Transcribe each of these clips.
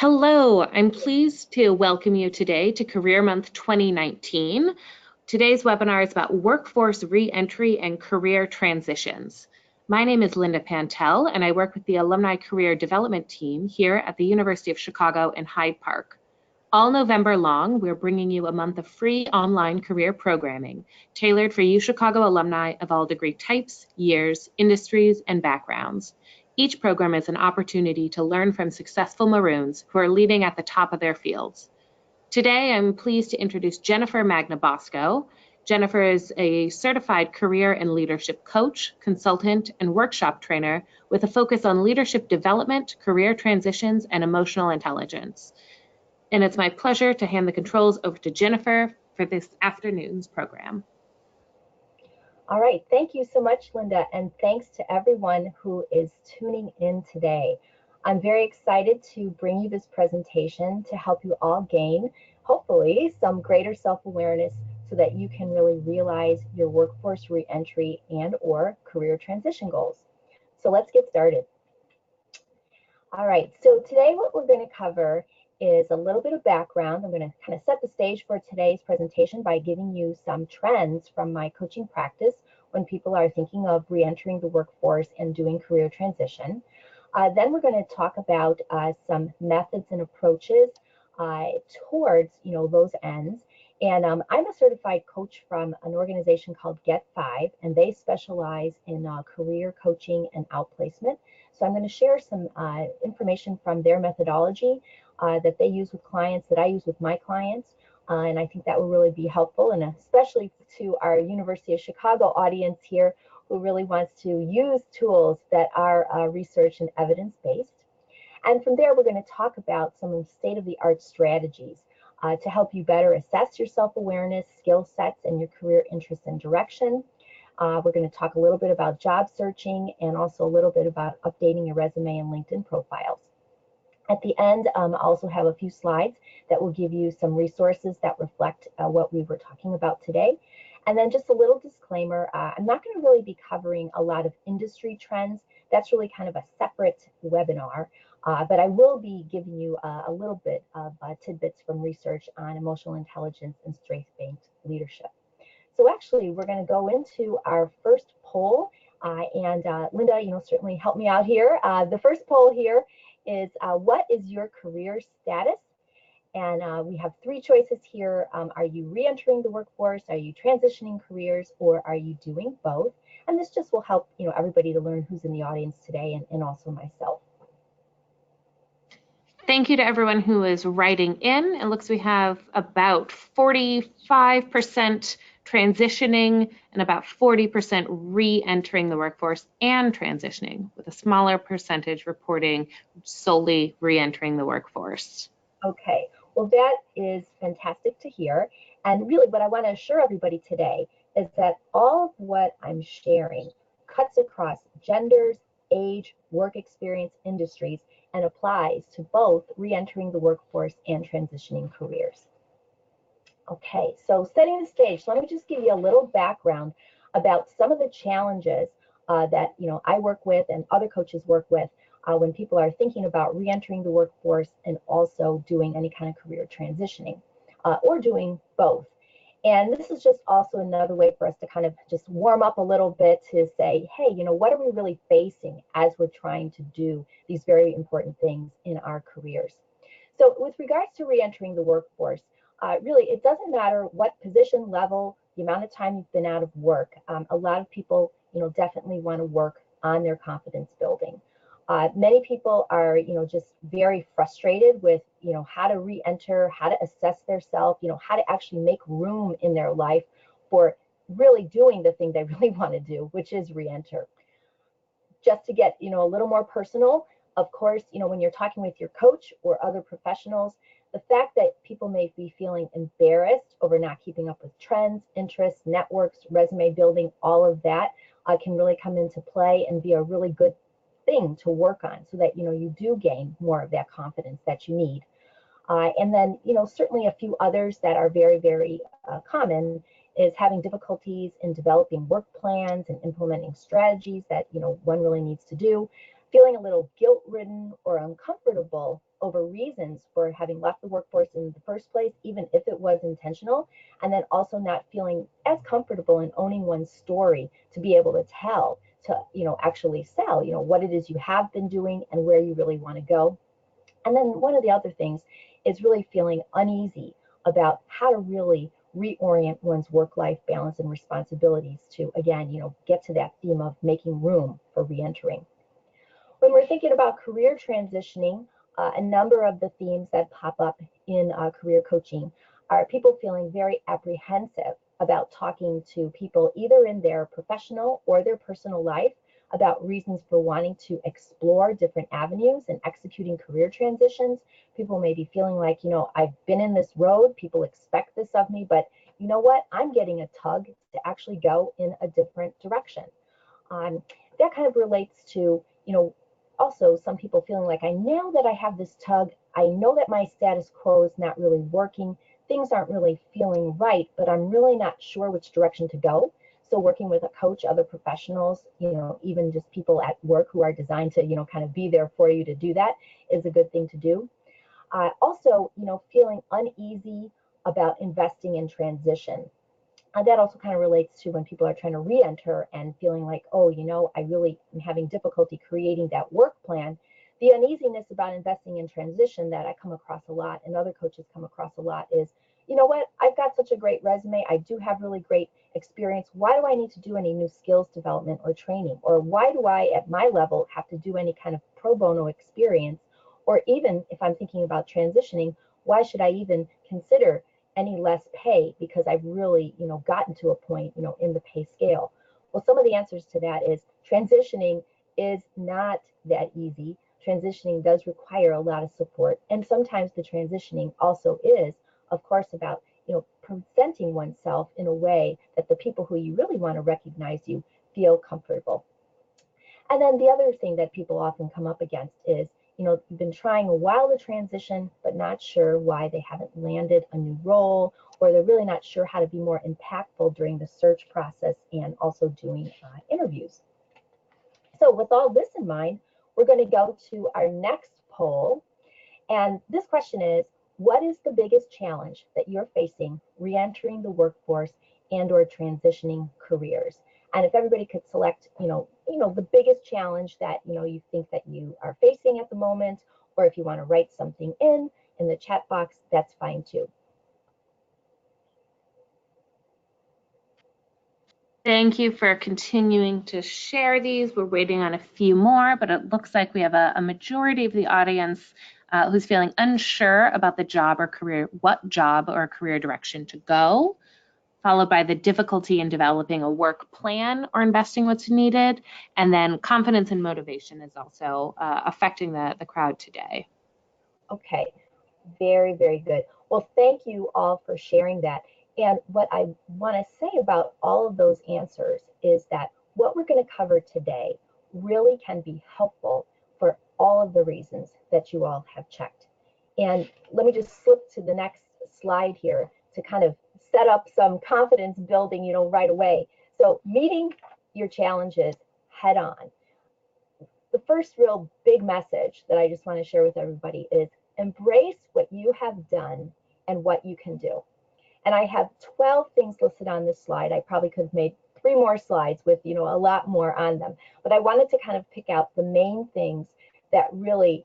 Hello, I'm pleased to welcome you today to Career Month 2019. Today's webinar is about workforce reentry and career transitions. My name is Linda Pantel, and I work with the Alumni Career Development Team here at the University of Chicago in Hyde Park. All November long, we're bringing you a month of free online career programming tailored for you Chicago alumni of all degree types, years, industries, and backgrounds. Each program is an opportunity to learn from successful Maroons who are leading at the top of their fields. Today, I'm pleased to introduce Jennifer Magnabosco. Jennifer is a certified career and leadership coach, consultant, and workshop trainer with a focus on leadership development, career transitions, and emotional intelligence. And it's my pleasure to hand the controls over to Jennifer for this afternoon's program. All right, thank you so much, Linda, and thanks to everyone who is tuning in today. I'm very excited to bring you this presentation to help you all gain, hopefully, some greater self-awareness so that you can really realize your workforce reentry and/or career transition goals. So let's get started. All right, so today what we're going to cover is a little bit of background. I'm going to kind of set the stage for today's presentation by giving you some trends from my coaching practice when people are thinking of reentering the workforce and doing career transition. Then we're going to talk about some methods and approaches towards those ends. And I'm a certified coach from an organization called GetFive, and they specialize in career coaching and outplacement. So I'm going to share some information from their methodology that they use with clients, that I use with my clients, and I think that will really be helpful, and especially to our University of Chicago audience here who really wants to use tools that are research and evidence-based. And from there, we're going to talk about some state-of-the-art strategies to help you better assess your self-awareness, skill sets, and your career interests and direction. We're going to talk a little bit about job searching and also a little bit about updating your resume and LinkedIn profiles. At the end, I also have a few slides that will give you some resources that reflect what we were talking about today. And then just a little disclaimer, I'm not going to really be covering a lot of industry trends. That's really kind of a separate webinar, but I will be giving you a little bit of tidbits from research on emotional intelligence and strengths-based leadership. So actually, we're going to go into our first poll, and Linda, certainly help me out here. The first poll here is what is your career status? And we have three choices here. Are you re-entering the workforce? Are you transitioning careers? Or are you doing both? And this just will help everybody to learn who's in the audience today and also myself. Thank you to everyone who is writing in. It looks we have about 45% transitioning and about 40% re-entering the workforce and transitioning, with a smaller percentage reporting solely re-entering the workforce. Okay, well, that is fantastic to hear. And really what I want to assure everybody today is that all of what I'm sharing cuts across genders, age, work experience, industries, and applies to both re-entering the workforce and transitioning careers. Okay, so setting the stage, so let me just give you a little background about some of the challenges that I work with and other coaches work with when people are thinking about re-entering the workforce and also doing any kind of career transitioning or doing both. And this is just also another way for us to kind of just warm up a little bit to say, hey, what are we really facing as we're trying to do these very important things in our careers? So with regards to re-entering the workforce, really, it doesn't matter what position level, the amount of time you've been out of work. A lot of people, definitely want to work on their confidence building. Many people are, just very frustrated with, how to re-enter, how to assess their self, how to actually make room in their life for really doing the thing they really want to do, which is re-enter. Just to get, a little more personal, of course, when you're talking with your coach or other professionals, the fact that people may be feeling embarrassed over not keeping up with trends, interests, networks, resume building, all of that can really come into play and be a really good thing to work on so that you do gain more of that confidence that you need. And then certainly a few others that are very, very common is having difficulties in developing work plans and implementing strategies that one really needs to do. feeling a little guilt-ridden or uncomfortable over reasons for having left the workforce in the first place, even if it was intentional, and then also not feeling as comfortable in owning one's story to be able to tell, to actually sell, what it is you have been doing and where you really want to go. And then one of the other things is really feeling uneasy about how to really reorient one's work-life balance and responsibilities to, again, get to that theme of making room for reentering. When we're thinking about career transitioning, a number of the themes that pop up in career coaching are people feeling very apprehensive about talking to people either in their professional or their personal life about reasons for wanting to explore different avenues and executing career transitions. People may be feeling like, I've been in this road, people expect this of me, but you know what? I'm getting a tug to actually go in a different direction. That kind of relates to, also some people feeling like, I know that I have this tug, I know that my status quo is not really working, things aren't really feeling right, but I'm really not sure which direction to go. So working with a coach, other professionals, even just people at work who are designed to, kind of be there for you to do that is a good thing to do. Also, feeling uneasy about investing in transition. That also kind of relates to when people are trying to re-enter and feeling like, oh, I really am having difficulty creating that work plan. The uneasiness about investing in transition that I come across a lot and other coaches come across a lot is, you know what, I've got such a great resume. I do have really great experience. Why do I need to do any new skills development or training? Or why do I, at my level, have to do any kind of pro bono experience? Or even if I'm thinking about transitioning, why should I even consider any less pay because I've really, gotten to a point, in the pay scale? Well, some of the answers to that is transitioning is not that easy. Transitioning does require a lot of support. And sometimes the transitioning also is, of course, about, presenting oneself in a way that the people who you really want to recognize you feel comfortable. And then the other thing that people often come up against is, you've been trying a while to transition, but not sure why they haven't landed a new role, or they're really not sure how to be more impactful during the search process and also doing interviews. So with all this in mind, we're going to go to our next poll. And this question is, what is the biggest challenge that you're facing re-entering the workforce and or transitioning careers? And if everybody could select, the biggest challenge that, you think that you are facing at the moment, or if you want to write something in the chat box, that's fine too. Thank you for continuing to share these. We're waiting on a few more, but it looks like we have a majority of the audience who's feeling unsure about the job or career, what job or career direction to go, followed by the difficulty in developing a work plan or investing what's needed, and then confidence and motivation is also affecting the crowd today. Okay, very, very good. Well, thank you all for sharing that. And what I want to say about all of those answers is that what we're going to cover today really can be helpful for all of the reasons that you all have checked. And let me just slip to the next slide here to kind of set up some confidence building, right away. So meeting your challenges head on. The first real big message that I just want to share with everybody is embrace what you have done and what you can do. And I have 12 things listed on this slide. I probably could have made 3 more slides with, a lot more on them. But I wanted to kind of pick out the main things that really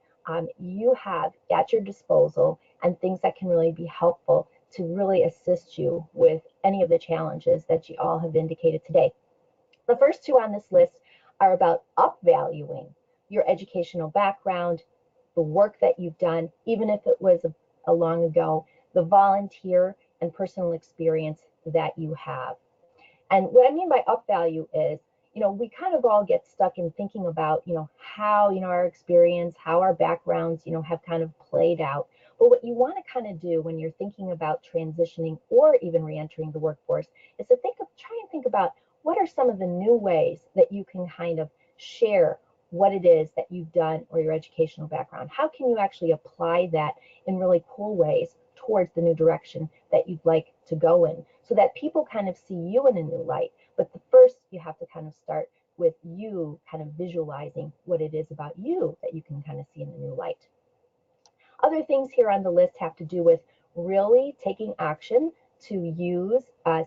you have at your disposal and things that can really be helpful to really assist you with any of the challenges that you all have indicated today. The first 2 on this list are about upvaluing your educational background, the work that you've done, even if it was a long ago, the volunteer and personal experience that you have. And what I mean by upvalue is, we kind of all get stuck in thinking about, how, our experience, how our backgrounds, have kind of played out. But what you want to kind of do when you're thinking about transitioning or even reentering the workforce is to try and think about what are some of the new ways that you can kind of share what it is that you've done or your educational background. How can you actually apply that in really cool ways towards the new direction that you'd like to go in so that people kind of see you in a new light? But first, you have to kind of start with you kind of visualizing what it is about you that you can kind of see in a new light. Other things here on the list have to do with really taking action to use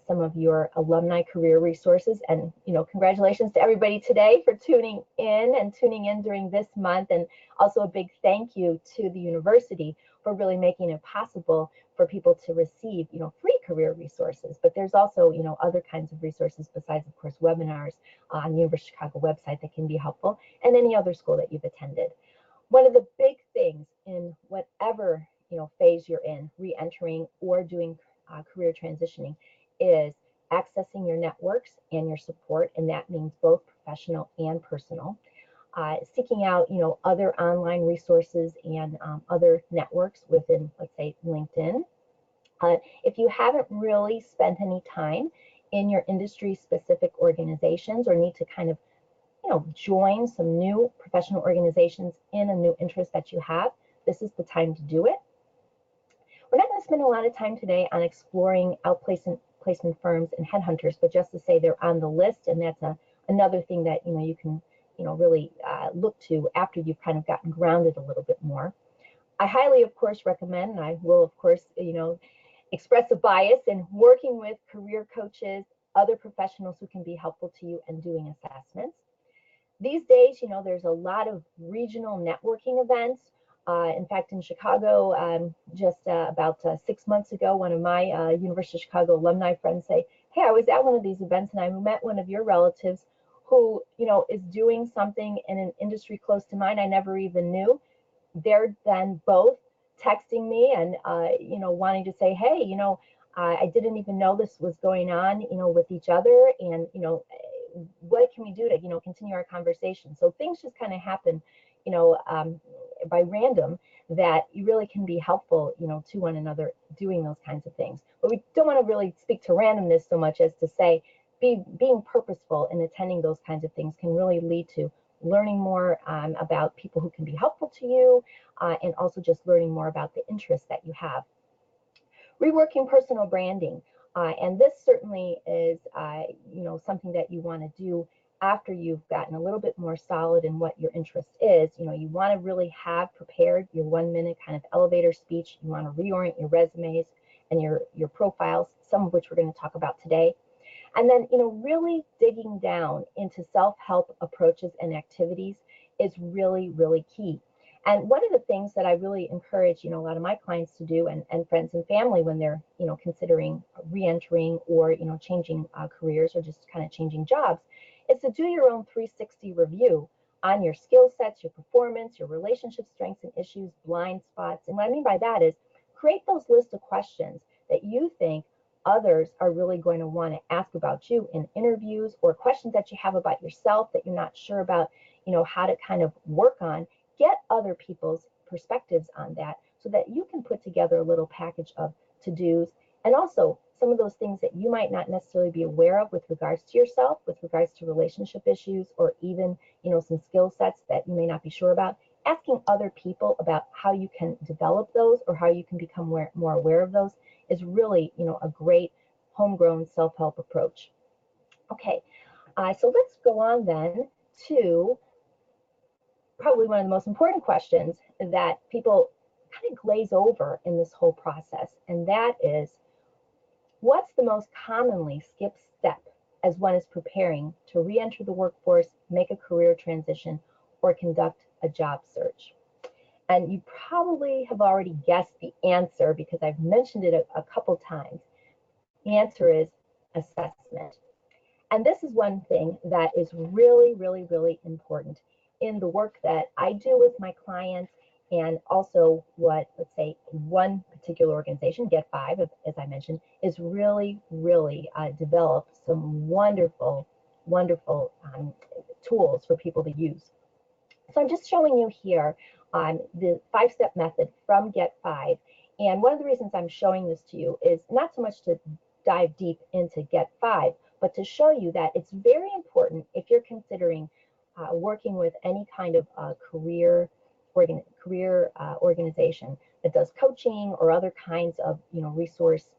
some of your alumni career resources. And, congratulations to everybody today for tuning in during this month. And also a big thank you to the university for really making it possible for people to receive, free career resources. But there's also, other kinds of resources besides, of course, webinars on the University of Chicago website that can be helpful, and any other school that you've attended. One of the big things in whatever phase you're in, re-entering or doing career transitioning, is accessing your networks and your support, and that means both professional and personal. Seeking out other online resources and other networks within, let's say, LinkedIn. If you haven't really spent any time in your industry-specific organizations or need to kind of join some new professional organizations in a new interest that you have, this is the time to do it. We're not going to spend a lot of time today on exploring outplacement firms and headhunters, but just to say they're on the list, and that's another thing that you can really look to after you've kind of gotten grounded a little bit more. I highly, of course, recommend, and I will, of course, express a bias in working with career coaches, other professionals who can be helpful to you, and doing assessments. These days, there's a lot of regional networking events. In fact, in Chicago, just about 6 months ago, one of my University of Chicago alumni friends say, "Hey, I was at one of these events and I met one of your relatives who, is doing something in an industry close to mine I never even knew." They're then both texting me and, wanting to say, "Hey, I didn't even know this was going on, with each other, and, what can we do to, continue our conversation?" So things just kind of happen, by random, that you really can be helpful, to one another doing those kinds of things. But we don't want to really speak to randomness so much as to say being purposeful in attending those kinds of things can really lead to learning more about people who can be helpful to you, and also just learning more about the interests that you have. Reworking personal branding. And this certainly is, something that you want to do after you've gotten a little bit more solid in what your interest is. You want to really have prepared your 1-minute kind of elevator speech. You want to reorient your resumes and your profiles, some of which we're going to talk about today. And then, really digging down into self-help approaches and activities is really, really key. And one of the things that I really encourage, a lot of my clients to do, and friends and family when they're, considering re-entering or, changing careers or just kind of changing jobs, is to do your own 360 review on your skill sets, your performance, your relationship strengths and issues, blind spots. And what I mean by that is create those lists of questions that you think others are really going to want to ask about you in interviews, or questions that you have about yourself that you're not sure about, how to kind of work on. Get other people's perspectives on that so that you can put together a little package of to-dos, and also some of those things that you might not necessarily be aware of with regards to yourself, with regards to relationship issues, or even, some skill sets that you may not be sure about. Asking other people about how you can develop those or how you can become more aware of those is really, a great homegrown self-help approach. Okay, so let's go on then to probably one of the most important questions that people kind of glaze over in this whole process, and that is, what's the most commonly skipped step as one is preparing to re-enter the workforce, make a career transition, or conduct a job search? And you probably have already guessed the answer because I've mentioned it a couple times. The answer is assessment. And this is one thing that is really, really, really important in the work that I do with my clients, and also what, let's say, one particular organization, GetFive, as I mentioned, is really, really developed some wonderful, wonderful tools for people to use. So I'm just showing you here the 5-step method from GetFive. And one of the reasons I'm showing this to you is not so much to dive deep into GetFive, but to show you that it's very important if you're considering working with any kind of career organization that does coaching or other kinds of resource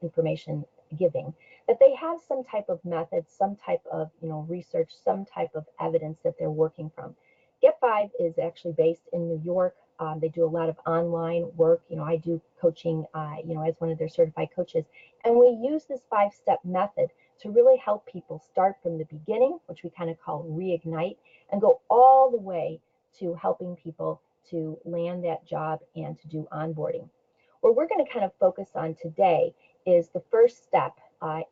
information giving, that they have some type of method, some type of research, some type of evidence that they're working from. GetFive is actually based in New York. They do a lot of online work. I do coaching, as one of their certified coaches, and we use this 5-step method to really help people start from the beginning, which we kind of call reignite, and go all the way to helping people to land that job and to do onboarding. What we're going to kind of focus on today is the first step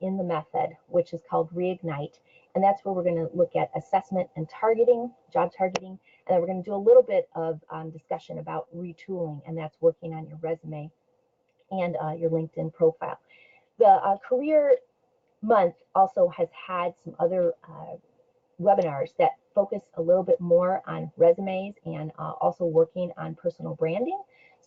in the method, which is called reignite. And that's where we're going to look at assessment and targeting, job targeting. And then we're going to do a little bit of discussion about retooling, and that's working on your resume and your LinkedIn profile. The career month also has had some other webinars that focus a little bit more on resumes and also working on personal branding.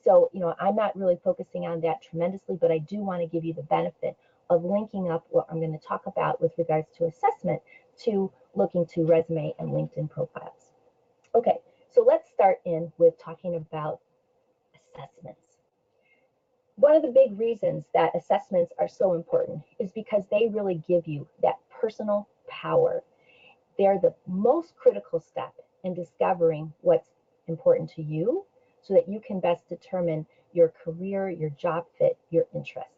So, I'm not really focusing on that tremendously, but I do want to give you the benefit of linking up what I'm going to talk about with regards to assessment to looking to resume and LinkedIn profiles. Okay, so let's start in with talking about assessments. One of the big reasons that assessments are so important is because they really give you that personal power. They're the most critical step in discovering what's important to you so that you can best determine your career, your job fit, your interests.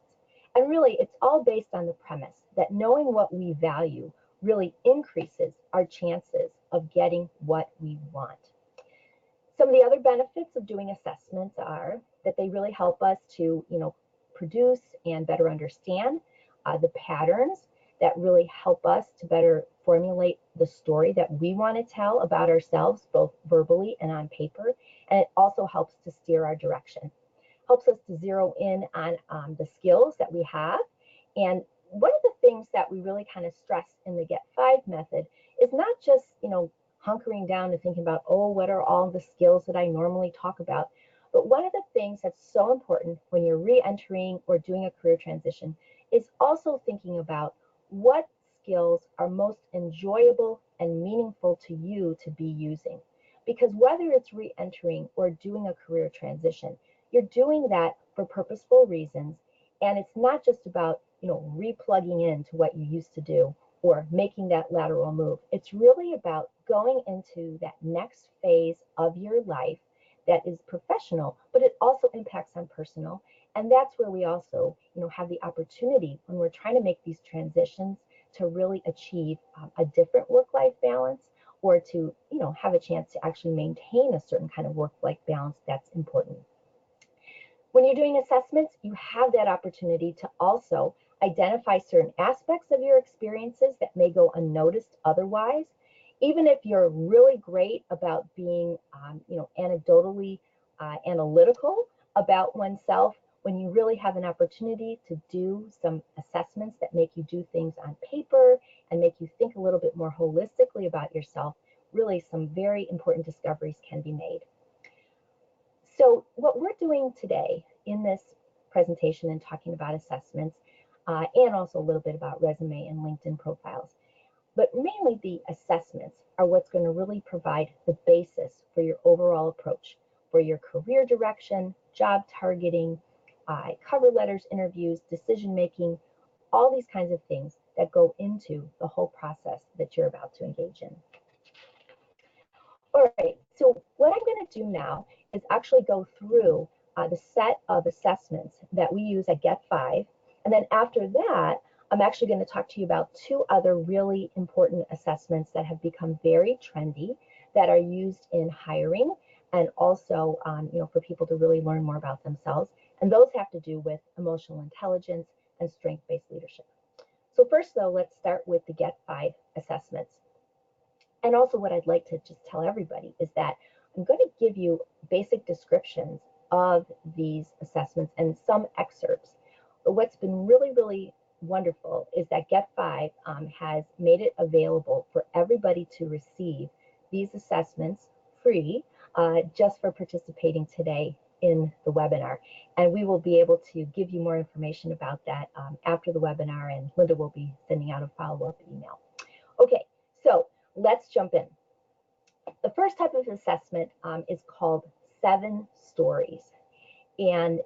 And really, it's all based on the premise that knowing what we value really increases our chances of getting what we want. Some of the other benefits of doing assessments are that they really help us to, produce and better understand the patterns that really help us to better formulate the story that we want to tell about ourselves, both verbally and on paper. And it also helps to steer our direction. Helps us to zero in on the skills that we have. And one of the things that we really kind of stress in the GetFive method is not just, hunkering down and thinking about, oh, what are all the skills that I normally talk about? But one of the things that's so important when you're re-entering or doing a career transition is also thinking about what skills are most enjoyable and meaningful to you to be using. Because whether it's re-entering or doing a career transition, you're doing that for purposeful reasons. And it's not just about, replugging into what you used to do or making that lateral move. It's really about going into that next phase of your life that is professional, but it also impacts on personal. And that's where we also, have the opportunity when we're trying to make these transitions to really achieve a different work-life balance, or to, have a chance to actually maintain a certain kind of work-life balance that's important. When you're doing assessments, you have that opportunity to also identify certain aspects of your experiences that may go unnoticed otherwise. Even if you're really great about being, anecdotally analytical about oneself, when you really have an opportunity to do some assessments that make you do things on paper and make you think a little bit more holistically about yourself, really some very important discoveries can be made. So what we're doing today in this presentation and talking about assessments, and also a little bit about resume and LinkedIn profiles, but mainly the assessments are what's going to really provide the basis for your overall approach for your career direction, job targeting, cover letters, interviews, decision making, all these kinds of things that go into the whole process that you're about to engage in. All right, so what I'm going to do now is actually go through the set of assessments that we use at GetFive. And then after that, I'm actually going to talk to you about 2 other really important assessments that have become very trendy, that are used in hiring and also for people to really learn more about themselves. And those have to do with emotional intelligence and strength-based leadership. So first, though, let's start with the GetFive assessments. And also what I'd like to just tell everybody is that I'm going to give you basic descriptions of these assessments and some excerpts. But what's been really, really wonderful is that GetFive has made it available for everybody to receive these assessments free just for participating today in the webinar. And we will be able to give you more information about that after the webinar, and Linda will be sending out a follow-up email. Okay, so let's jump in. The first type of assessment is called 7 stories. And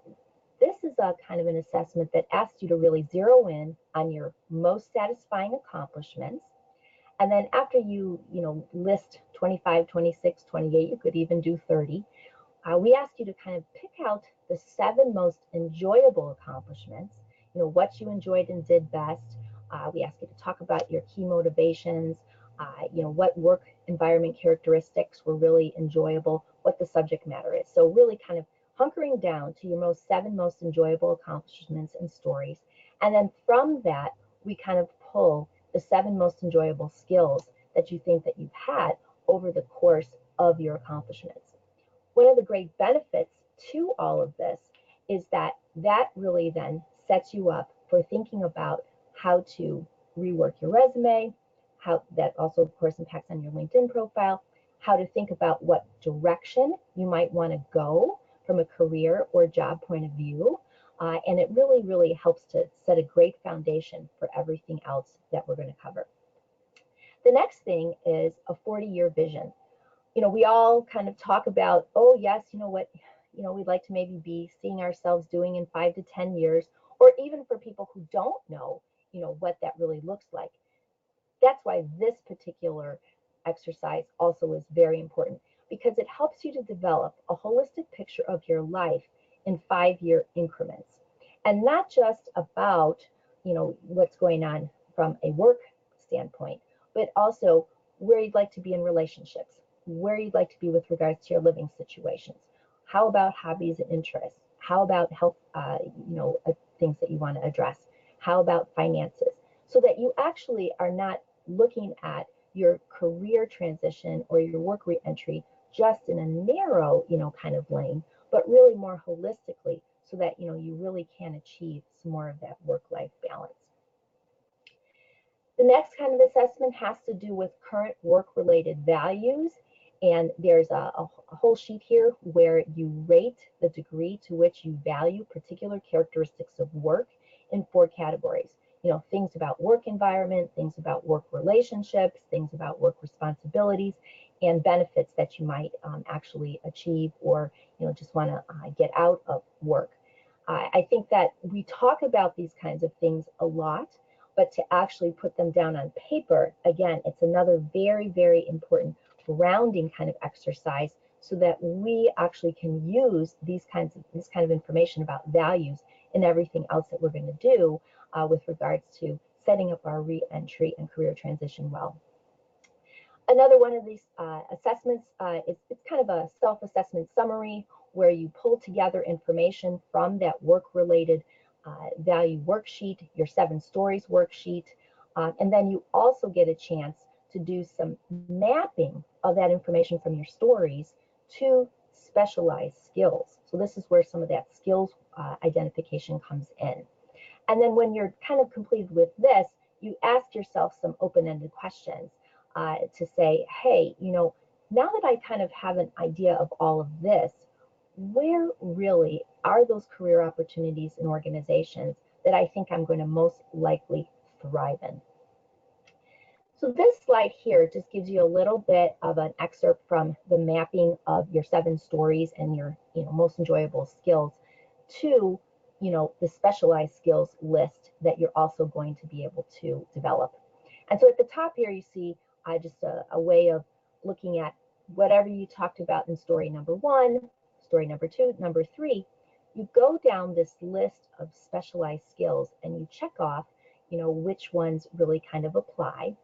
This is a kind of an assessment that asks you to really zero in on your most satisfying accomplishments. And then after you list 25, 26, 28, you could even do 30. We ask you to kind of pick out the 7 most enjoyable accomplishments, what you enjoyed and did best. We ask you to talk about your key motivations, what work environment characteristics were really enjoyable, what the subject matter is. So really kind of hunkering down to your 7 most enjoyable accomplishments and stories. And then from that, we kind of pull the 7 most enjoyable skills that you think that you've had over the course of your accomplishments. One of the great benefits to all of this is that really then sets you up for thinking about how to rework your resume, how that also, of course, impacts on your LinkedIn profile, how to think about what direction you might want to go from a career or job point of view. And it really, really helps to set a great foundation for everything else that we're going to cover. The next thing is a 40-year vision. We all kind of talk about, oh yes, what, we'd like to maybe be seeing ourselves doing in 5 to 10 years, or even for people who don't know, what that really looks like. That's why this particular exercise also is very important, because it helps you to develop a holistic picture of your life in 5-year increments. And not just about, what's going on from a work standpoint, but also where you'd like to be in relationships, where you'd like to be with regards to your living situations. How about hobbies and interests? How about health, things that you want to address? How about finances? So that you actually are not looking at your career transition or your work reentry just in a narrow, kind of lane, but really more holistically, so that, you really can achieve some more of that work-life balance. The next kind of assessment has to do with current work-related values. And there's a whole sheet here where you rate the degree to which you value particular characteristics of work in 4 categories. Things about work environment, things about work relationships, things about work responsibilities, and benefits that you might actually achieve or just want to get out of work. I think that we talk about these kinds of things a lot, but to actually put them down on paper, again, it's another very, very important grounding kind of exercise, so that we actually can use this kind of information about values in everything else that we're going to do with regards to setting up our re-entry and career transition well. Another one of these assessments is kind of a self-assessment summary, where you pull together information from that work-related value worksheet, your 7 stories worksheet, and then you also get a chance to do some mapping of that information from your stories to specialized skills. So this is where some of that skills identification comes in. And then when you're kind of completed with this, you ask yourself some open-ended questions to say, hey, now that I kind of have an idea of all of this, where really are those career opportunities in organizations that I think I'm going to most likely thrive in? So this slide here just gives you a little bit of an excerpt from the mapping of your 7 stories and your most enjoyable skills to the specialized skills list that you're also going to be able to develop. And so at the top here you see just a way of looking at whatever you talked about in story number 1, story number 2, number 3. You go down this list of specialized skills and you check off which ones really kind of apply.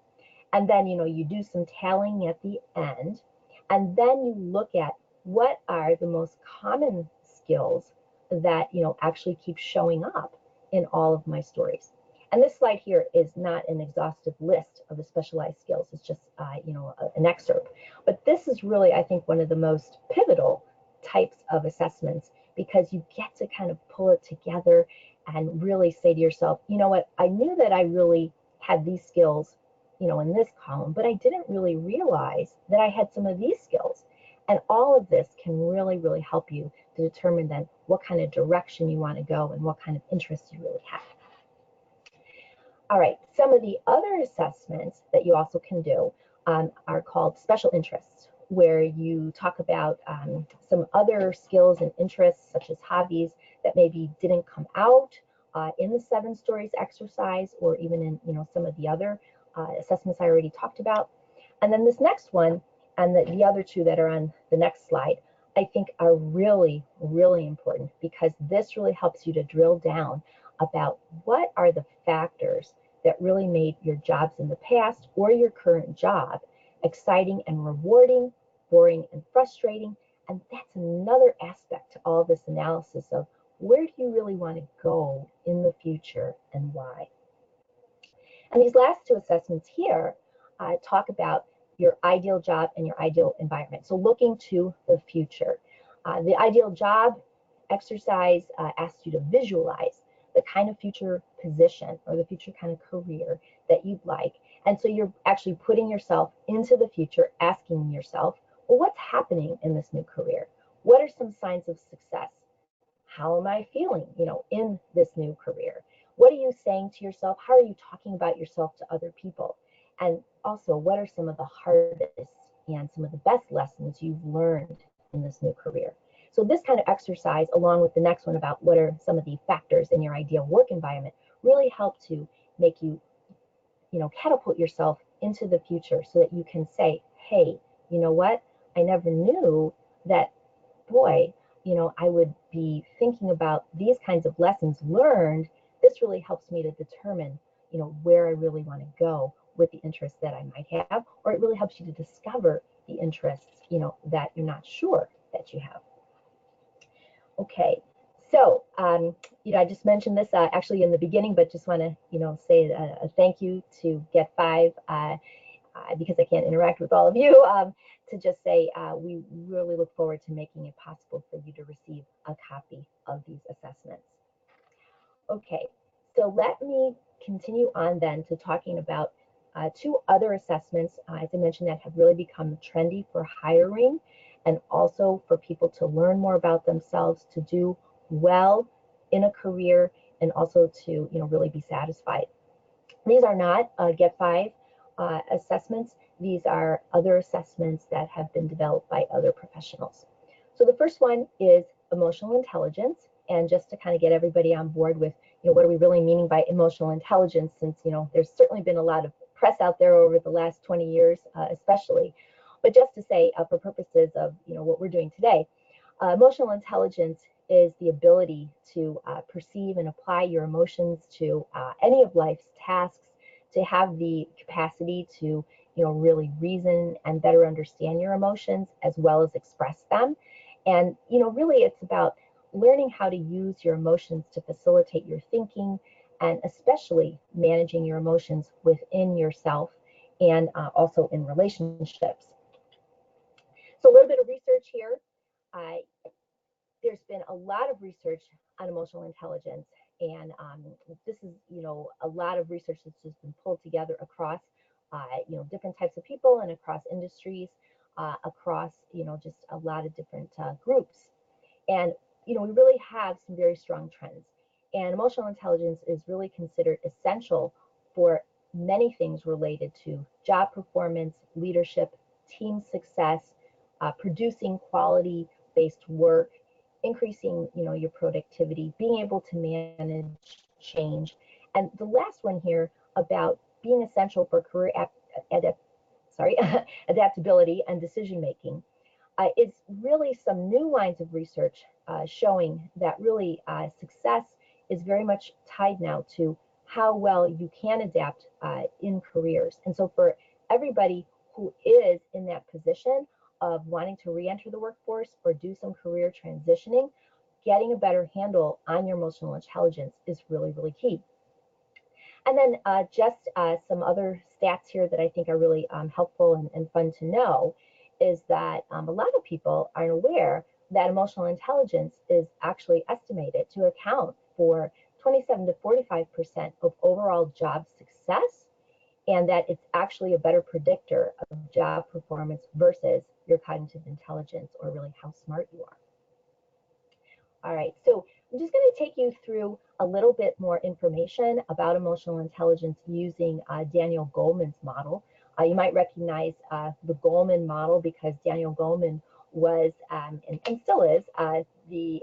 And then, you do some tallying at the end, and then you look at what are the most common skills that, actually keep showing up in all of my stories. And this slide here is not an exhaustive list of the specialized skills. It's just, an excerpt. But this is really, I think, one of the most pivotal types of assessments, because you get to kind of pull it together and really say to yourself, you know what, I knew that I really had these skills in this column, but I didn't really realize that I had some of these skills. And all of this can really, really help you to determine then what kind of direction you want to go and what kind of interests you really have. All right, some of the other assessments that you also can do are called special interests, where you talk about some other skills and interests, such as hobbies, that maybe didn't come out in the 7 stories exercise, or even in some of the other assessments I already talked about. And then this next one, and the other 2 that are on the next slide, I think are really, really important, because this really helps you to drill down about what are the factors that really made your jobs in the past or your current job exciting and rewarding, boring and frustrating. And that's another aspect to all this analysis of where do you really want to go in the future and why. And these last 2 assessments here talk about your ideal job and your ideal environment. So looking to the future. The ideal job exercise asks you to visualize the kind of future position or the future kind of career that you'd like. And so you're actually putting yourself into the future, asking yourself, well, what's happening in this new career? What are some signs of success? How am I feeling, in this new career? What are you saying to yourself? How are you talking about yourself to other people? And also, what are some of the hardest and some of the best lessons you've learned in this new career? So this kind of exercise, along with the next one about what are some of the factors in your ideal work environment, really help to make you, catapult yourself into the future so that you can say, hey, you know what? I never knew that, boy, I would be thinking about these kinds of lessons learned. This really helps me to determine, where I really want to go with the interests that I might have, or it really helps you to discover the interests, that you're not sure that you have. Okay, so, I just mentioned this actually in the beginning, but just want to, say a thank you to GetFive, because I can't interact with all of you, to just say we really look forward to making it possible for you to receive a copy of these assessments. Okay, so let me continue on then to talking about 2 other assessments, as I mentioned, that have really become trendy for hiring and also for people to learn more about themselves, to do well in a career, and also to really be satisfied. These are not GetFive assessments. These are other assessments that have been developed by other professionals. So the first one is emotional intelligence. And just to kind of get everybody on board with, what are we really meaning by emotional intelligence, since, there's certainly been a lot of press out there over the last 20 years, especially. But just to say, for purposes of, what we're doing today, emotional intelligence is the ability to perceive and apply your emotions to any of life's tasks, to have the capacity to, really reason and better understand your emotions as well as express them. And, really it's about learning how to use your emotions to facilitate your thinking, and especially managing your emotions within yourself and also in relationships. So a little bit of research here. There's been a lot of research on emotional intelligence, and this is, a lot of research that's just been pulled together across, different types of people and across industries, across, just a lot of different groups. And, we really have some very strong trends. And emotional intelligence is really considered essential for many things related to job performance, leadership, team success, producing quality-based work, increasing, your productivity, being able to manage change. And the last one here about being essential for career adaptability and decision making. Is really some new lines of research showing that really success is very much tied now to how well you can adapt in careers. And so for everybody who is in that position of wanting to re-enter the workforce or do some career transitioning, getting a better handle on your emotional intelligence is really, really key. And then just some other stats here that I think are really helpful and fun to know is that a lot of people aren't aware that emotional intelligence is actually estimated to account for 27 to 45% of overall job success, and that it's actually a better predictor of job performance versus your cognitive intelligence, or really how smart you are. All right, so I'm just going to take you through a little bit more information about emotional intelligence using Daniel Goleman's model. You might recognize the Goleman model because Daniel Goleman was, and still is, the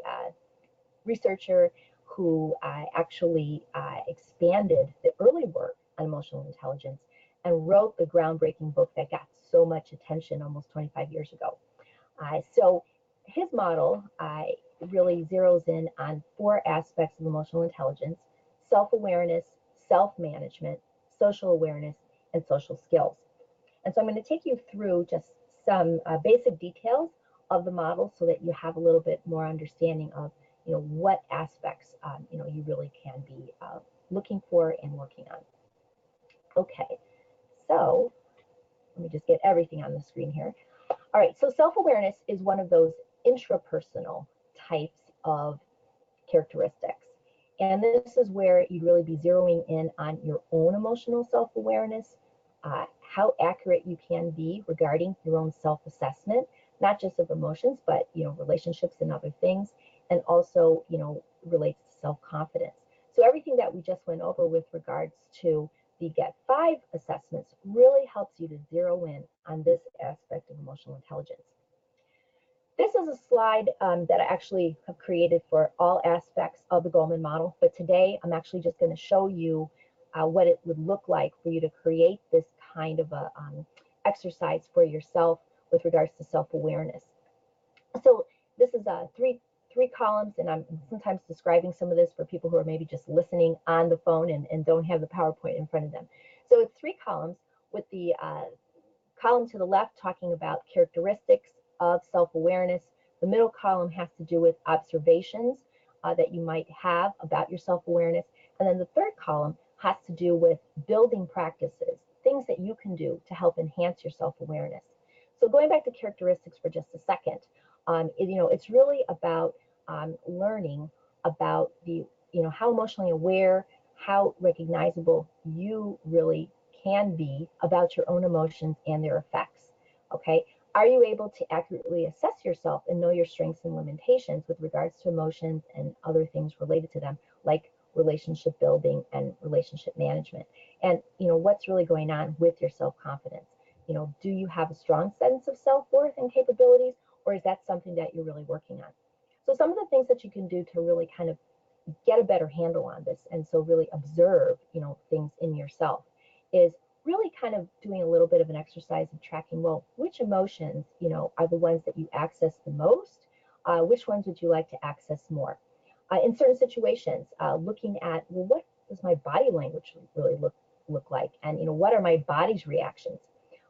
researcher who actually expanded the early work on emotional intelligence and wrote the groundbreaking book that got so much attention almost 25 years ago. So his model really zeroes in on 4 aspects of emotional intelligence: self-awareness, self-management, social awareness, and social skills. And so I'm going to take you through just some basic details of the model so that you have a little bit more understanding of what aspects you really can be looking for and working on. Okay, so let me just get everything on the screen here. All right, so self-awareness is one of those intrapersonal types of characteristics. And this is where you'd really be zeroing in on your own emotional self-awareness, how accurate you can be regarding your own self-assessment, not just of emotions, but relationships and other things, and also relates to self-confidence. So everything that we just went over with regards to the GetFive assessments really helps you to zero in on this aspect of emotional intelligence. This is a slide that I actually have created for all aspects of the Goleman model, but today I'm actually just going to show you what it would look like for you to create this kind of a exercise for yourself with regards to self-awareness. So this is three columns, and I'm sometimes describing some of this for people who are maybe just listening on the phone and don't have the PowerPoint in front of them. So it's 3 columns, with the column to the left talking about characteristics of self-awareness. The middle column has to do with observations that you might have about your self-awareness. And then the third column has to do with building practices, things that you can do to help enhance your self-awareness. So going back to characteristics for just a second, it's really about learning about how emotionally aware, how recognizable you really can be about your own emotions and their effects. Okay, are you able to accurately assess yourself and know your strengths and limitations with regards to emotions and other things related to them, like relationship building and relationship management? And what's really going on with your self-confidence? Do you have a strong sense of self-worth and capabilities, or is that something that you're really working on? So some of the things that you can do to really kind of get a better handle on this, and so really observe things in yourself, is really kind of doing a little bit of an exercise of tracking, well, which emotions are the ones that you access the most, which ones would you like to access more? In certain situations, looking at, well, what does my body language really look like, and what are my body's reactions?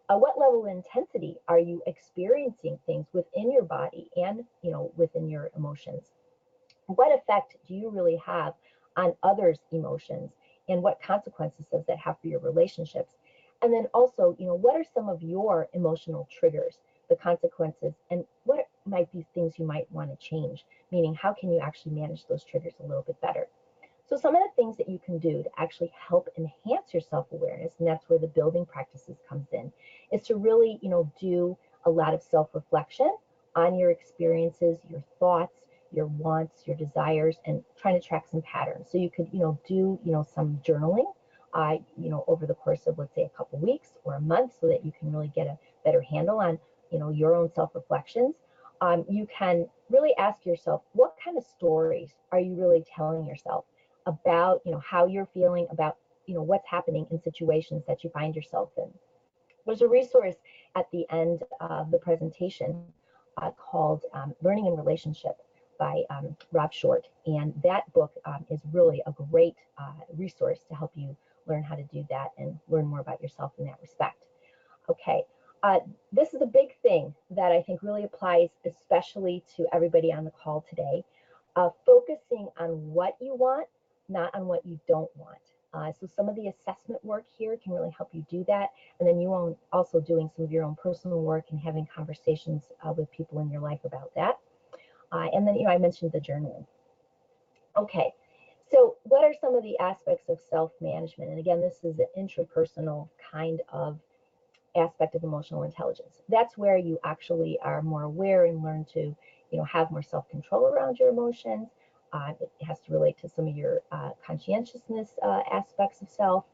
What level of intensity are you experiencing things within your body and within your emotions? What effect do you really have on others' emotions, and what consequences does that have for your relationships? And then also, what are some of your emotional triggers, the consequences, and what might be things you might want to change? Meaning, how can you actually manage those triggers a little bit better? So some of the things that you can do to actually help enhance your self-awareness, and that's where the building practices comes in, is to really, do a lot of self-reflection on your experiences, your thoughts, your wants, your desires, and trying to track some patterns. So you could, do, some journaling, over the course of, let's say, a couple weeks or a month, so that you can really get a better handle on, your own self-reflections. You can really ask yourself, what kind of stories are you really telling yourself about how you're feeling about what's happening in situations that you find yourself in. There's a resource at the end of the presentation called Learning in Relationship by Rob Short, and that book is really a great resource to help you learn how to do that and learn more about yourself in that respect. Okay, this is a big thing that I think really applies especially to everybody on the call today. Focusing on what you want, not on what you don't want. So some of the assessment work here can really help you do that. And then you also doing some of your own personal work and having conversations with people in your life about that. And then, I mentioned the journaling. Okay, so what are some of the aspects of self-management? And again, this is an intrapersonal kind of aspect of emotional intelligence. That's where you actually are more aware and learn to, have more self-control around your emotions. It has to relate to some of your conscientiousness aspects of self,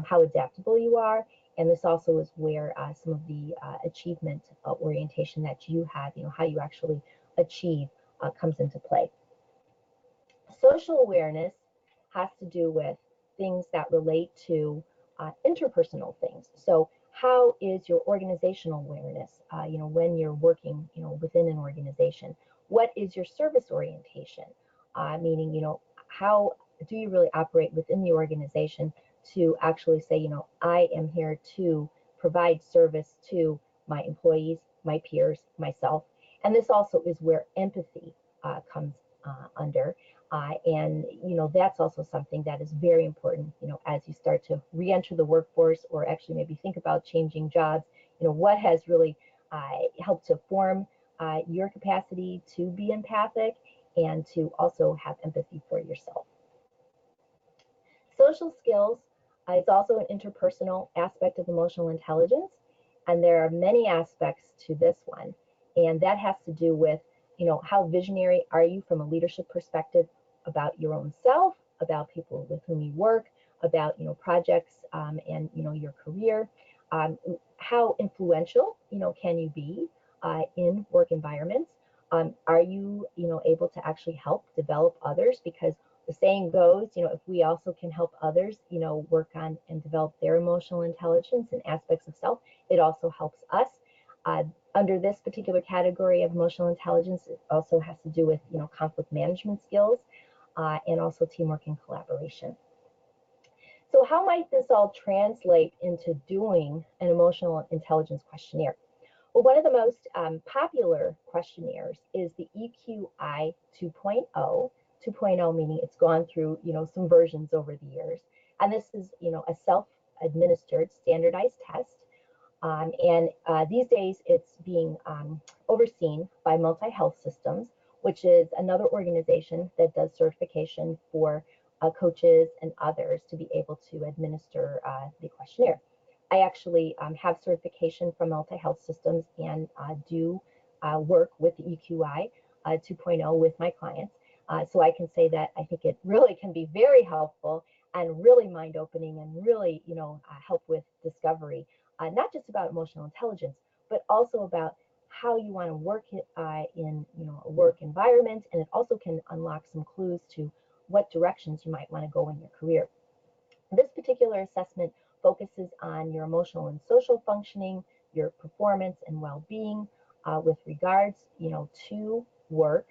how adaptable you are, And this also is where some of the achievement orientation that you have, how you actually achieve comes into play. Social awareness has to do with things that relate to interpersonal things. So how is your organizational awareness, when you're working, within an organization? What is your service orientation? Meaning, how do you really operate within the organization to actually say, I am here to provide service to my employees, my peers, myself. And this also is where empathy comes under. And that's also something that is very important, as you start to re-enter the workforce, or actually maybe think about changing jobs. What has really helped to form your capacity to be empathic and to also have empathy for yourself. Social skills is also an interpersonal aspect of emotional intelligence, and there are many aspects to this one, and that has to do with how visionary are you from a leadership perspective about your own self, about people with whom you work, about projects and your career. How influential can you be in work environments? Are you able to actually help develop others? Because the saying goes, if we also can help others, work on and develop their emotional intelligence and aspects of self, it also helps us. Under this particular category of emotional intelligence, it also has to do with conflict management skills and also teamwork and collaboration. So how might this all translate into doing an emotional intelligence questionnaire? Well, one of the most popular questionnaires is the EQI 2.0. 2.0 meaning it's gone through some versions over the years, and this is a self-administered standardized test. And these days it's being overseen by Multi-Health Systems, which is another organization that does certification for coaches and others to be able to administer the questionnaire. I actually have certification from Multi-Health Systems and do work with the EQI 2.0 with my clients. So I can say that I think it really can be very helpful and really mind-opening and really help with discovery. Not just about emotional intelligence, but also about how you want to work in a work environment, and it also can unlock some clues to what directions you might want to go in your career. This particular assessment focuses on your emotional and social functioning, your performance and well-being with regards to work.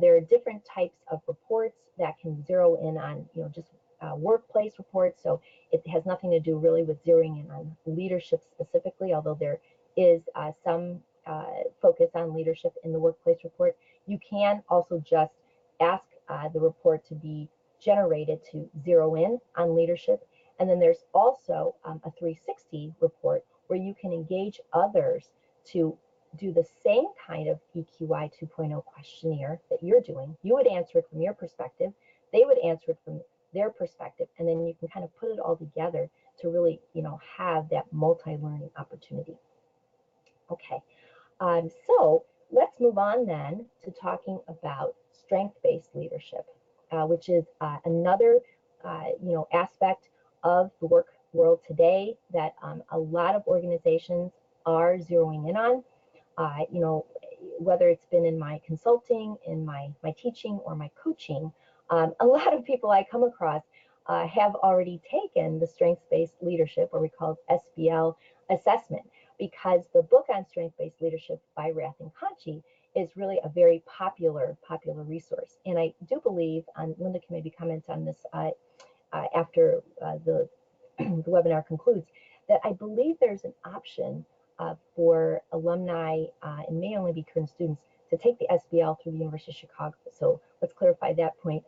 There are different types of reports that can zero in on just workplace reports, so it has nothing to do really with zeroing in on leadership specifically, although there is some focus on leadership in the workplace report. You can also just ask the report to be generated to zero in on leadership. And then there's also a 360 report where you can engage others to do the same kind of EQI 2.0 questionnaire that you're doing. You would answer it from your perspective, they would answer it from their perspective, and then you can kind of put it all together to really have that multi-learning opportunity. Okay, so let's move on then to talking about strength-based leadership, which is another aspect of the work world today that a lot of organizations are zeroing in on. Whether it's been in my consulting, in my teaching, or my coaching, a lot of people I come across have already taken the strengths-based leadership, or we call it SBL assessment, because the book on strength-based leadership by Rath and Conchi is really a very popular resource. And I do believe, Linda can maybe comment on this after the webinar concludes, that I believe there's an option for alumni and may only be current students to take the SBL through the University of Chicago. So let's clarify that point,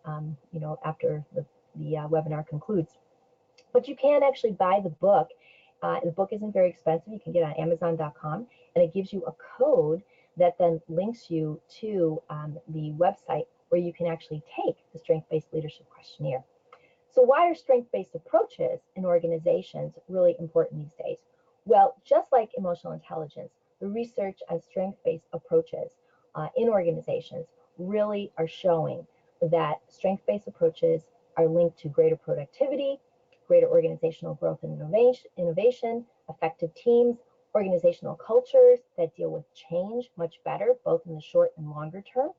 after the webinar concludes. But you can actually buy the book. The book isn't very expensive. You can get it on Amazon.com, and it gives you a code that then links you to the website where you can actually take the strength-based leadership questionnaire. So why are strength-based approaches in organizations really important these days? Well, just like emotional intelligence, the research on strength-based approaches in organizations really are showing that strength-based approaches are linked to greater productivity, greater organizational growth and innovation, effective teams, organizational cultures that deal with change much better, both in the short and longer term.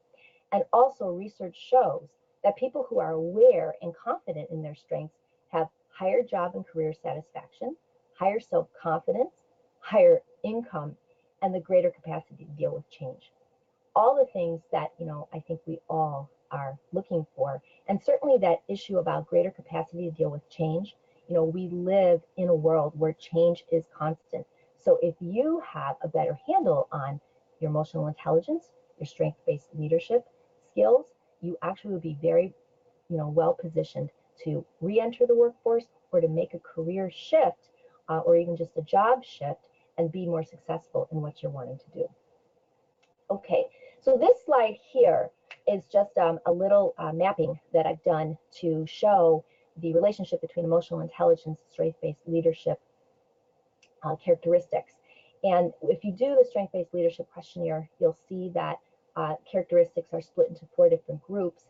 And also research shows that people who are aware and confident in their strengths have higher job and career satisfaction, higher self-confidence, higher income, and the greater capacity to deal with change. All the things that, I think we all are looking for. And certainly that issue about greater capacity to deal with change, we live in a world where change is constant. So if you have a better handle on your emotional intelligence, your strength-based leadership skills, you actually will be very, well positioned to re-enter the workforce or to make a career shift or even just a job shift and be more successful in what you're wanting to do. Okay, so this slide here is just a little mapping that I've done to show the relationship between emotional intelligence and strength-based leadership characteristics. And if you do the strength-based leadership questionnaire, you'll see that characteristics are split into 4 different groups.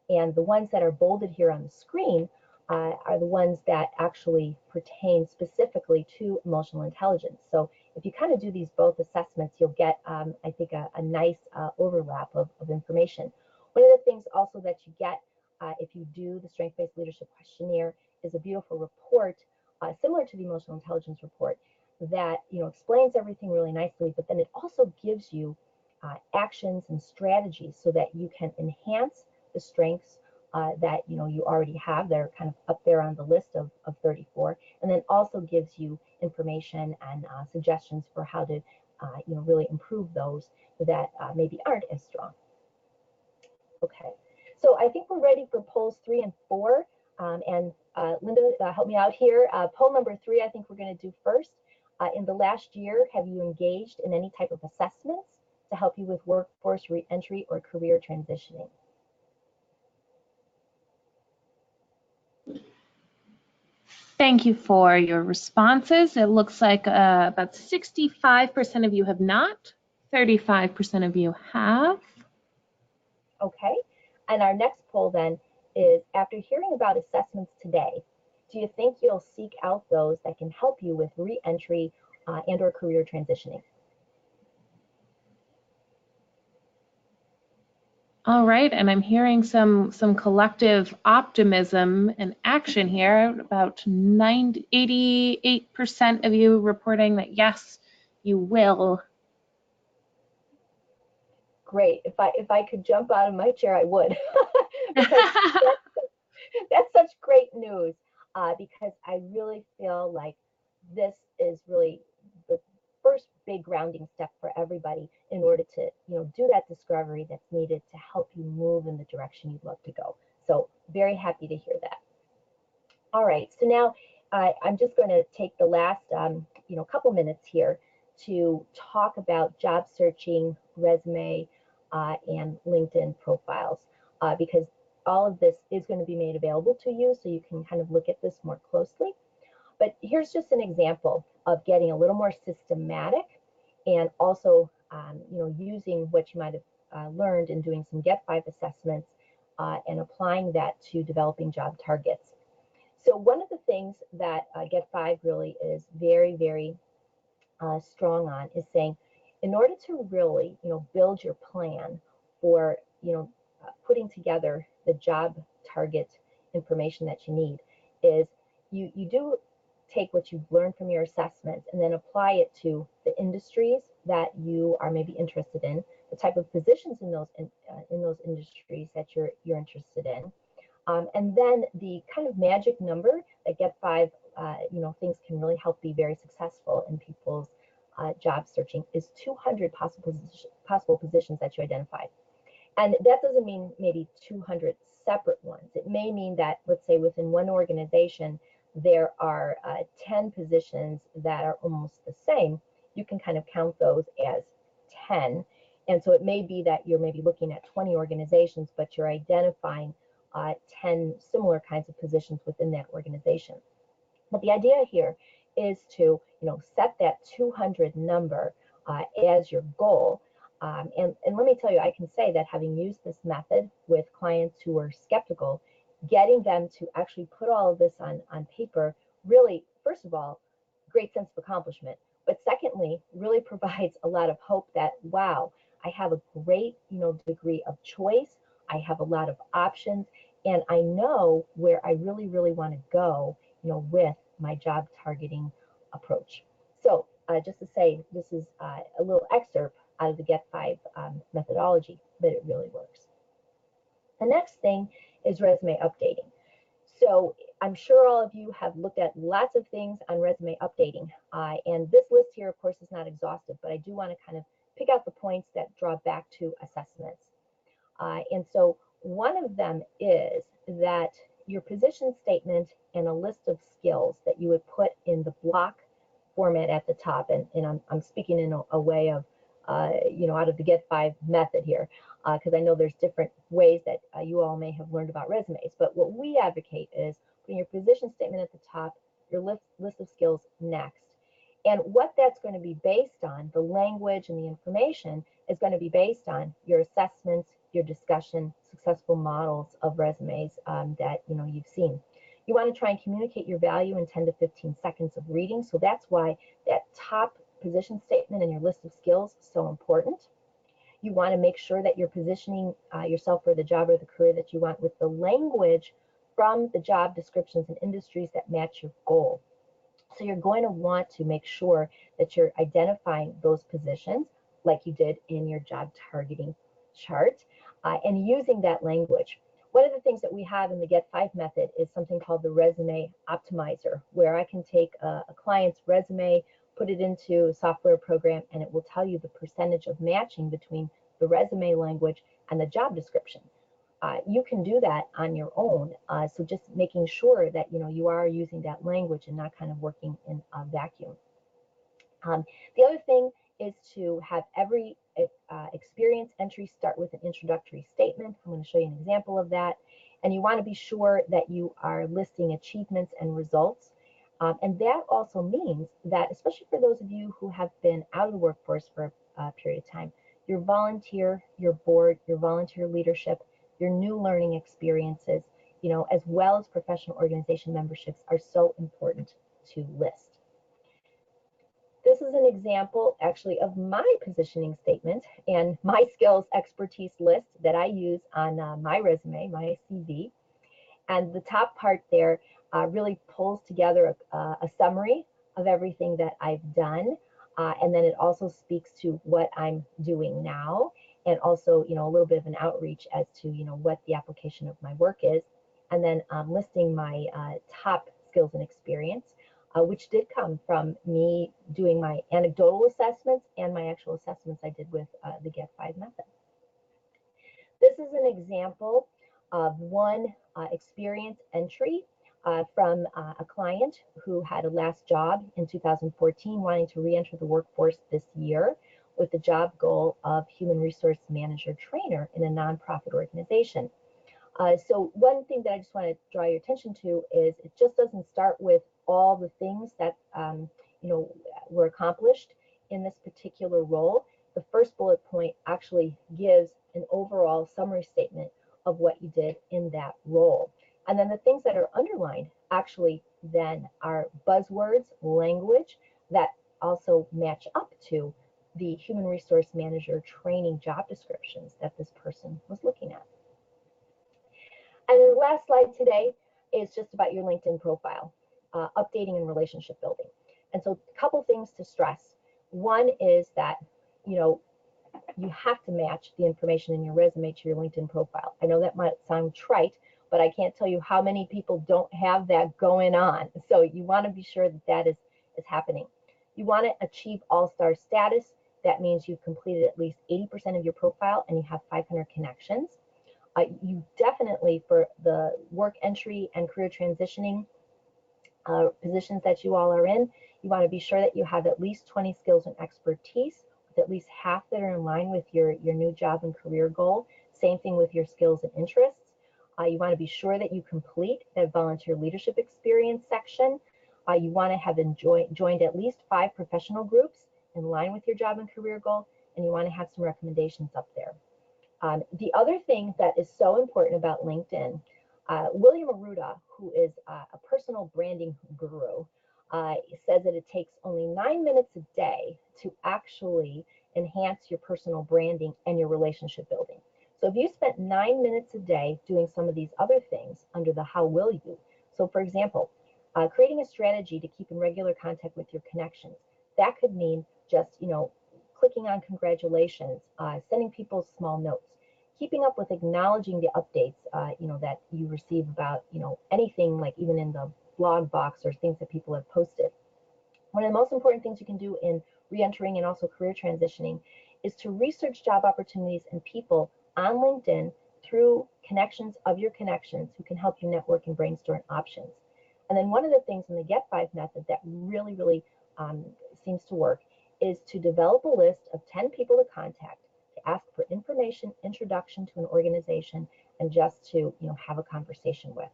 And the ones that are bolded here on the screen are the ones that actually pertain specifically to emotional intelligence. So if you kind of do these both assessments, you'll get, I think, a nice overlap of information. One of the things also that you get if you do the strength-based leadership questionnaire is a beautiful report similar to the emotional intelligence report that explains everything really nicely, but then it also gives you actions and strategies so that you can enhance the strengths that you already have. They're kind of up there on the list of 34, and then also gives you information and suggestions for how to really improve those that maybe aren't as strong. Okay, so I think we're ready for polls 3 and 4, and Linda, help me out here. Poll number 3, I think we're going to do first. In the last year, have you engaged in any type of assessments to help you with workforce reentry or career transitioning? Thank you for your responses. It looks like about 65% of you have not, 35% of you have. Okay, and our next poll then is, after hearing about assessments today, do you think you'll seek out those that can help you with re-entry and or career transitioning? All right, and I'm hearing some collective optimism and action here. About 88% of you reporting that yes, you will. Great. If I could jump out of my chair, I would. That's such great news because I really feel like this is really the first big grounding step for everybody in order to do that discovery that's needed to help you move in the direction you'd love to go. So very happy to hear that. All right, so now I'm just going to take the last couple minutes here to talk about job searching, resume, and LinkedIn profiles because all of this is going to be made available to you so you can kind of look at this more closely. But here's just an example of getting a little more systematic and also using what you might have learned in doing some GetFive assessments and applying that to developing job targets. So one of the things that GetFive really is very, very strong on is saying, in order to really build your plan for putting together the job target information that you need, is you do take what you've learned from your assessments and then apply it to the industries that you are maybe interested in, the type of positions in those industries that you're interested in, and then the kind of magic number that GetFive things can really help be very successful in people's job searching is 200 possible positions that you identified. And that doesn't mean maybe 200 separate ones. It may mean that, let's say, within one organization, there are 10 positions that are almost the same. You can kind of count those as 10. And so it may be that you're maybe looking at 20 organizations, but you're identifying 10 similar kinds of positions within that organization. But the idea here is to set that 200 number as your goal. And let me tell you, I can say that having used this method with clients who are skeptical, getting them to actually put all of this on paper really, first of all, great sense of accomplishment. But secondly, really provides a lot of hope that, wow, I have a great, degree of choice. I have a lot of options, and I know where I really, really want to go, with my job targeting approach. So just to say, this is a little excerpt out of the GetFive methodology, but it really works. The next thing is resume updating. So I'm sure all of you have looked at lots of things on resume updating. And this list here, of course, is not exhaustive, but I do want to kind of pick out the points that draw back to assessments. And so one of them is that your position statement and a list of skills that you would put in the block format at the top. And I'm speaking in a way of, out of the GetFive method here, because I know there's different ways that you all may have learned about resumes. But what we advocate is putting your position statement at the top, your list of skills next. And what that's going to be based on, the language and the information, is going to be based on your assessments, your discussion, successful models of resumes that you've seen. You want to try and communicate your value in 10 to 15 seconds of reading. So that's why that top position statement and your list of skills is so important. You want to make sure that you're positioning yourself for the job or the career that you want with the language from the job descriptions and industries that match your goal. So you're going to want to make sure that you're identifying those positions like you did in your job targeting chart and using that language. One of the things that we have in the GetFive method is something called the resume optimizer, where I can take a client's resume, put it into a software program, and it will tell you the percentage of matching between the resume language and the job description. You can do that on your own. So just making sure that you are using that language and not kind of working in a vacuum. The other thing is to have every experience entry start with an introductory statement. I'm going to show you an example of that. And you want to be sure that you are listing achievements and results. And that also means that, especially for those of you who have been out of the workforce for a period of time, your volunteer, your board, your volunteer leadership, your new learning experiences, as well as professional organization memberships are so important to list. This is an example actually of my positioning statement and my skills expertise list that I use on my resume, my CV. And the top part there really pulls together a summary of everything that I've done. And then it also speaks to what I'm doing now, and also, a little bit of an outreach as to, what the application of my work is. And then listing my top skills and experience, which did come from me doing my anecdotal assessments and my actual assessments I did with the GetFive method. This is an example of one experience entry from a client who had a last job in 2014, wanting to re-enter the workforce this year with the job goal of human resource manager trainer in a nonprofit organization. So one thing that I just want to draw your attention to is it just doesn't start with all the things that were accomplished in this particular role. The first bullet point actually gives an overall summary statement of what you did in that role. And then the things that are underlined actually then are buzzwords, language that also match up to the human resource manager training job descriptions that this person was looking at. And then the last slide today is just about your LinkedIn profile, updating and relationship building. And so a couple things to stress. One is that, you have to match the information in your resume to your LinkedIn profile. I know that might sound trite, but I can't tell you how many people don't have that going on. So you want to be sure that that is happening. You want to achieve all-star status. That means you've completed at least 80% of your profile and you have 500 connections. You definitely, for the work entry and career transitioning positions that you all are in, you want to be sure that you have at least 20 skills and expertise, with at least half that are in line with your new job and career goal. Same thing with your skills and interests. You want to be sure that you complete that volunteer leadership experience section. You want to have joined at least 5 professional groups in line with your job and career goal, and you want to have some recommendations up there. The other thing that is so important about LinkedIn William Arruda, who is a personal branding guru, says that it takes only 9 minutes a day to actually enhance your personal branding and your relationship building. So if you spent 9 minutes a day doing some of these other things under the how will you, so for example, creating a strategy to keep in regular contact with your connections, that could mean just, clicking on congratulations, sending people small notes, keeping up with acknowledging the updates, that you receive about, anything, like even in the blog box or things that people have posted. One of the most important things you can do in reentering and also career transitioning is to research job opportunities and people on LinkedIn through connections of your connections who can help you network and brainstorm options. And then one of the things in the GetFive method that really, really seems to work is to develop a list of 10 people to contact, to ask for information, introduction to an organization, and just to have a conversation with.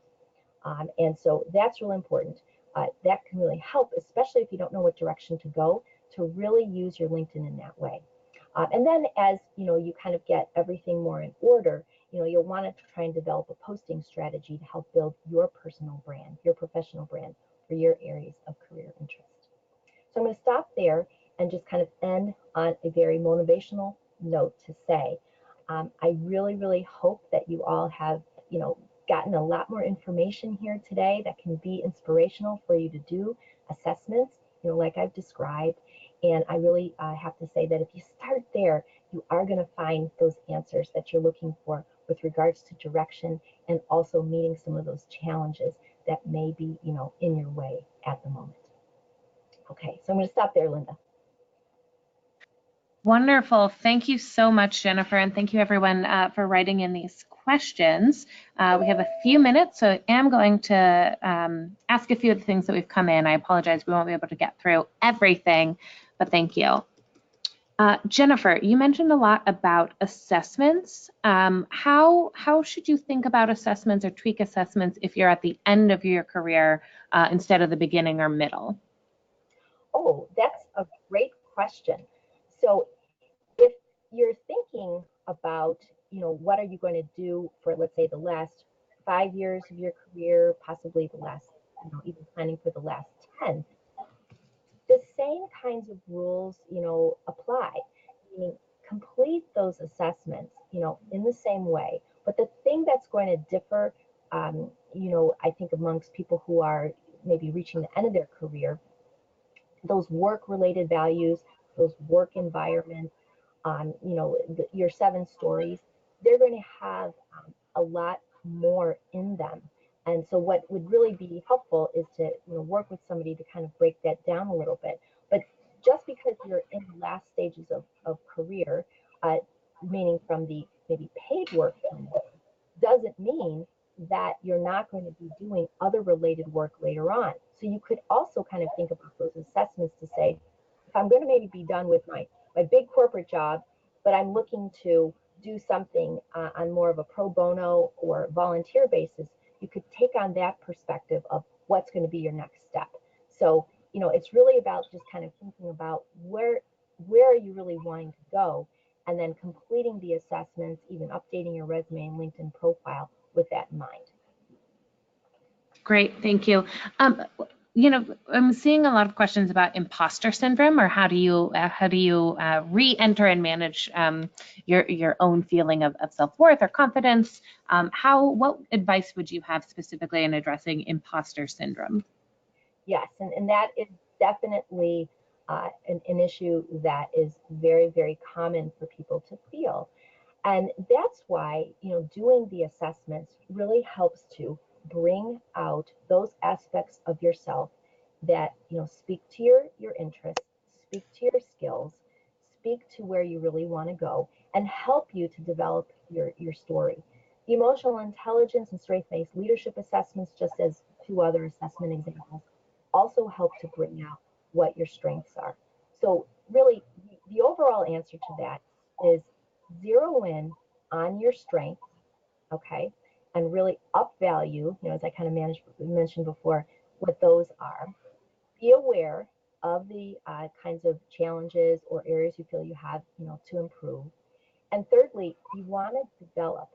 And so that's really important. That can really help, especially if you don't know what direction to go, to really use your LinkedIn in that way. And then as you kind of get everything more in order, you'll want to try and develop a posting strategy to help build your personal brand, your professional brand for your areas of career interest. So I'm going to stop there and just kind of end on a very motivational note to say, I really, really hope that you all have, gotten a lot more information here today that can be inspirational for you to do assessments, like I've described. And I really have to say that if you start there, you are going to find those answers that you're looking for with regards to direction and also meeting some of those challenges that may be, in your way at the moment. Okay, so I'm going to stop there, Linda. Wonderful. Thank you so much, Jennifer, and thank you everyone for writing in these questions. We have a few minutes, so I am going to ask a few of the things that we've come in. I apologize, we won't be able to get through everything, but thank you. Jennifer, you mentioned a lot about assessments. How should you think about assessments or tweak assessments if you're at the end of your career instead of the beginning or middle? Oh, that's a great question. So if you're thinking about, what are you going to do for, let's say, the last 5 years of your career, possibly the last, even planning for the last 10, the same kinds of rules, apply. Meaning, complete those assessments, in the same way. But the thing that's going to differ, I think amongst people who are maybe reaching the end of their career, those work-related values, those work environments, your 7 stories, they're going to have a lot more in them. And so what would really be helpful is to work with somebody to kind of break that down a little bit. But just because you're in the last stages of career, meaning from the maybe paid work, doesn't mean that you're not going to be doing other related work later on. So you could also kind of think about those assessments to say, if I'm going to maybe be done with my big corporate job, but I'm looking to do something on more of a pro bono or volunteer basis, you could take on that perspective of what's going to be your next step. So, it's really about just kind of thinking about where are you really wanting to go, and then completing the assessments, even updating your resume and LinkedIn profile with that in mind. Great, thank you. I'm seeing a lot of questions about imposter syndrome, or how do you re-enter and manage your own feeling of self-worth or confidence? What advice would you have specifically in addressing imposter syndrome? Yes, and that is definitely an issue that is very, very common for people to feel. And that's why, doing the assessments really helps to bring out those aspects of yourself that, speak to your interests, speak to your skills, speak to where you really want to go, and help you to develop your story. The emotional intelligence and strength-based leadership assessments, just as 2 other assessment examples, also help to bring out what your strengths are. So really, the overall answer to that is zero in on your strengths, okay, and really up value, as I kind of mentioned before, what those are. Be aware of the kinds of challenges or areas you feel you have, to improve. And thirdly, you want to develop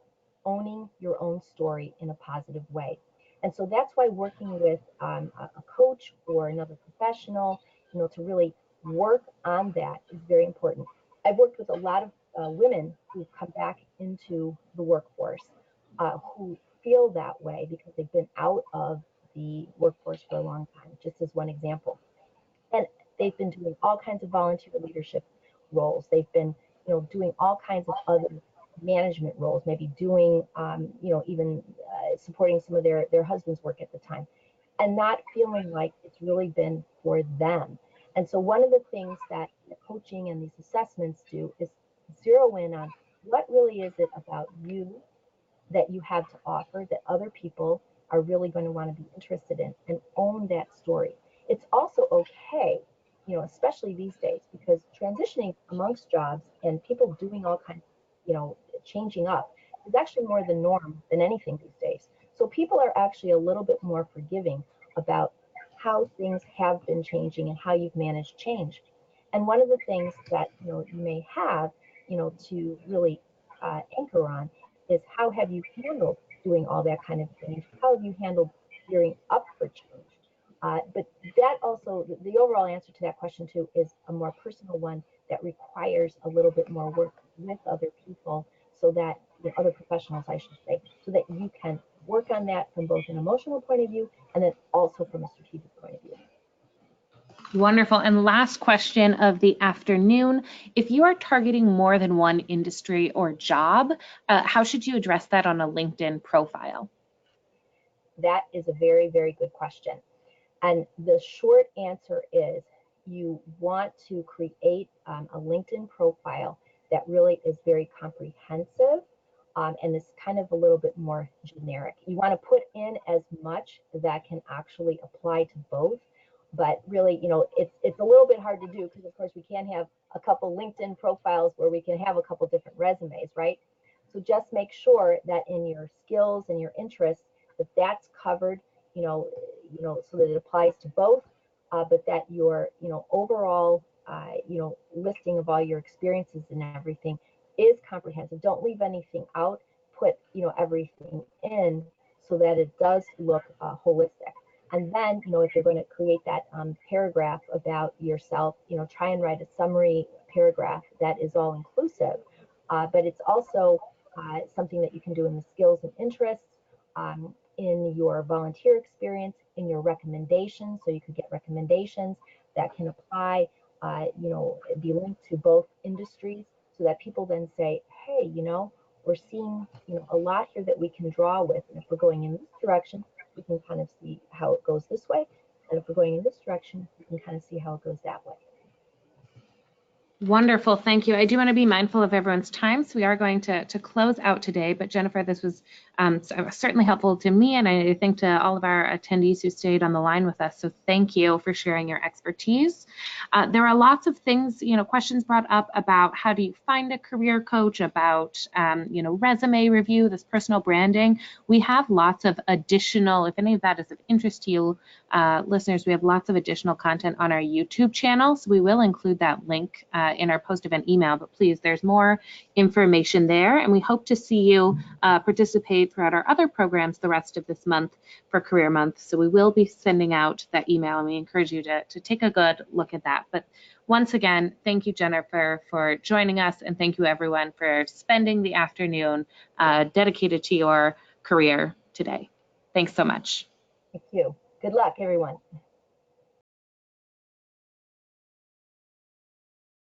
owning your own story in a positive way. And so that's why working with a coach or another professional, to really work on that is very important. I've worked with a lot of women who come back into the workforce who feel that way because they've been out of the workforce for a long time, just as one example. And they've been doing all kinds of volunteer leadership roles. They've been, doing all kinds of other management roles, maybe doing, even supporting some of their husband's work at the time, and not feeling like it's really been for them. And so one of the things that the coaching and these assessments do is zero in on what really is it about you that you have to offer that other people are really going to want to be interested in, and own that story. It's also okay, especially these days, because transitioning amongst jobs and people doing all kinds, changing up is actually more the norm than anything these days. So people are actually a little bit more forgiving about how things have been changing and how you've managed change. And one of the things that you may have, to really anchor on is how have you handled doing all that kind of change? How have you handled gearing up for change? But that also, the overall answer to that question too, is a more personal one that requires a little bit more work with other people, so that other professionals, I should say, so that you can work on that from both an emotional point of view and then also from a strategic point of view. Wonderful. And last question of the afternoon. If you are targeting more than one industry or job, how should you address that on a LinkedIn profile? That is a very, very good question. And the short answer is you want to create a LinkedIn profile that really is very comprehensive and is kind of a little bit more generic. You want to put in as much that can actually apply to both. But really, it's a little bit hard to do because, of course, we can't have a couple LinkedIn profiles where we can have a couple different resumes, right? So just make sure that in your skills and your interests that that's covered, so that it applies to both, but that your, overall, listing of all your experiences and everything is comprehensive. Don't leave anything out. Put, everything in so that it does look holistic. And then, if you're going to create that paragraph about yourself, try and write a summary paragraph that is all inclusive. But it's also something that you can do in the skills and interests, in your volunteer experience, in your recommendations. So you could get recommendations that can apply, be linked to both industries, so that people then say, hey, we're seeing, a lot here that we can draw with. And if we're going in this direction, we can kind of see how it goes this way. And if we're going in this direction, we can kind of see how it goes that way. Wonderful. Thank you. I do want to be mindful of everyone's time, so we are going to close out today. But Jennifer, this was certainly helpful to me, and I think to all of our attendees who stayed on the line with us. So thank you for sharing your expertise. There are lots of things, questions brought up about how do you find a career coach, about, resume review, this personal branding. We have lots of additional, if any of that is of interest to you, listeners, we have lots of additional content on our YouTube channel. So we will include that link in our post-event email, but please, there's more information there, and we hope to see you participate throughout our other programs the rest of this month for Career Month. So we will be sending out that email, and we encourage you to take a good look at that. But once again, thank you, Jennifer, for joining us, and thank you, everyone, for spending the afternoon dedicated to your career today. Thanks so much. Thank you. Good luck, everyone.